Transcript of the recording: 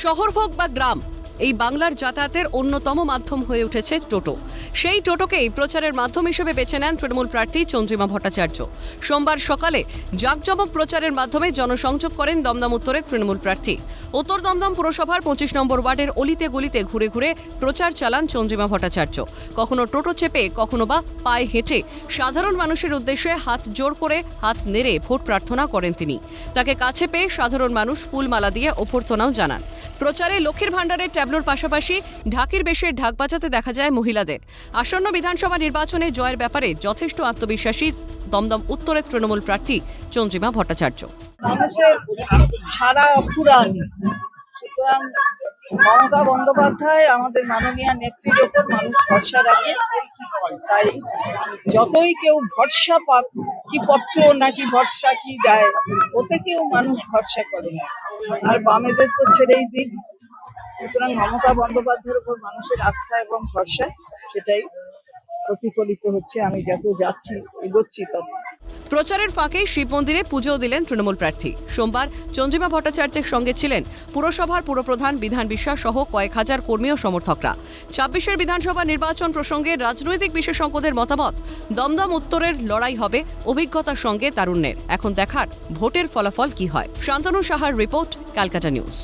শহর হোক বা গ্রাম, এই বাংলার যাতায়াতের অন্যতম মাধ্যম হয়ে উঠেছে টোটো। সেই টোটোকেই প্রচারের মাধ্যম হিসেবে বেছে নেন তৃণমূল প্রার্থী চন্দ্রিমা ভট্টাচার্য। সোমবার সকালে জাঁকজমক প্রচারের মাধ্যমে জনসংযোগ করেন দমদম উত্তরের তৃণমূল প্রার্থী। উত্তর দমদম পুরসভার 25 নম্বর ওয়ার্ডের অলিতে গলিতে ঘুরে ঘুরে প্রচার চালান চন্দ্রিমা ভট্টাচার্য। কখনো টোটো চেপে, কখনো বা পায়ে হেঁটে সাধারণ মানুষের উদ্দেশ্যে হাত জোড় করে হাত নেড়ে ভোট প্রার্থনা করেন তিনি। তাকে কাছে পেয়ে সাধারণ মানুষ ফুলমালা দিয়ে অভ্যর্থনাও জানান। প্রচারে লক্ষ্মীর ভাণ্ডারের ট্যাবলোর পাশাপাশি ঢাকির বেশে ঢাক বাজাতে দেখা যায় মহিলাদের। আসন্ন বিধানসভা নির্বাচনে জয়ের ব্যাপারে যথেষ্ট আত্মবিশ্বাসী দমদম উত্তরের তৃণমূল প্রার্থী চন্দ্রিমা ভট্টাচার্য। মানুষের সারা অফুরান, সুতরাং মমতা বন্দ্যোপাধ্যায় আমাদের মাননীয় নেত্রীর ওপর মানুষ ভরসা রাখে। তাই যতই কেউ ভরসা পাক কি পত্র নাকি ভরসা কি দেয়, ওতে কেউ মানুষ ভরসা করে না, আর বামেদের তো ছেড়েই দিক। সুতরাং মমতা বন্দ্যোপাধ্যায়ের উপর মানুষের আস্থা এবং ভরসা, সেটাই প্রতিফলিত হচ্ছে। আমি যত যাচ্ছি, এগোচ্ছি তত। প্রচারের ফাঁকে শিব মন্দিরে পুজো দিলেন তৃণমূল প্রার্থী। সোমবার চন্দ্রিমা ভট্টাচার্যের সঙ্গে ছিলেন পুরসভার পুরপ্রধান বিধান বিশ্বাস সহ কয়েক হাজার কর্মী ও সমর্থকরা। 26-এর বিধানসভা নির্বাচন প্রসঙ্গে রাজনৈতিক বিশেষজ্ঞদের মতামত, দমদম উত্তরের লড়াই হবে অভিজ্ঞতার সঙ্গে তারুণ্যের। এখন দেখার ভোটের ফলাফল কি হয়। শান্তনু সাহার রিপোর্ট, ক্যালকাটা নিউজ।